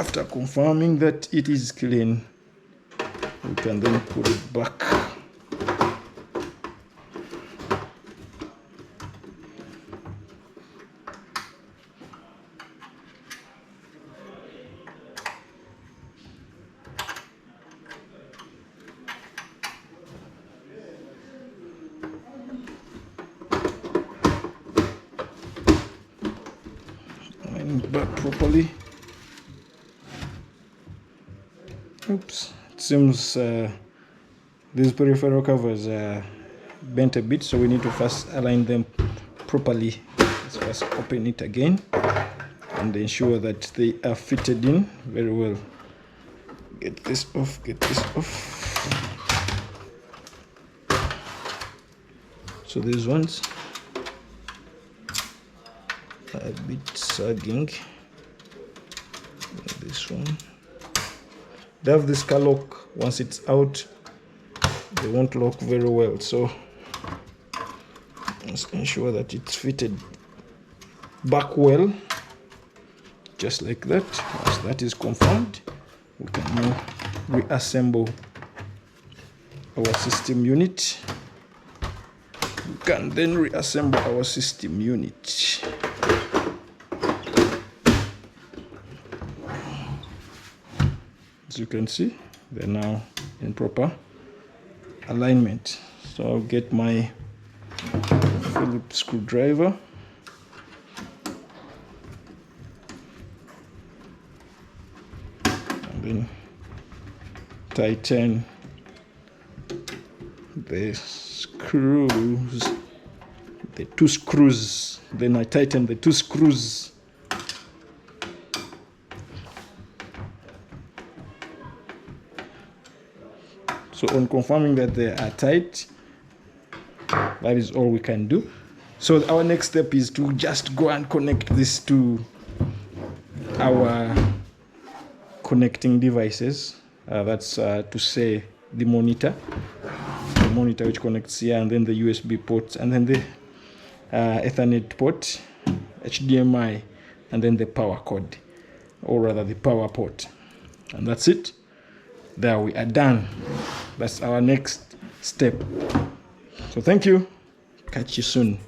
After confirming that it is clean, we can then put it back. Back properly. Oops, it seems these peripheral covers are bent a bit, so we need to first align them properly. Let's first open it again and ensure that they are fitted in very well. Get this off, get this off. So these ones are a bit sagging. This one, they have this car lock. Once it's out, they won't lock very well, so let's ensure that it's fitted back well, just like that. Once that is confirmed, we can now reassemble our system unit. We can then reassemble our system unit. As you can see, they're now in proper alignment. So I'll get my Phillips screwdriver and then tighten the screws, the 2 screws. Then I tighten the 2 screws. So on confirming that they are tight, that is all we can do. So our next step is to just go and connect this to our connecting devices. That's to say the monitor which connects here, and then the USB ports, and then the Ethernet port, HDMI, and then the power cord, or rather the power port. And that's it. There, we are done. That's our next step. So thank you. Catch you soon.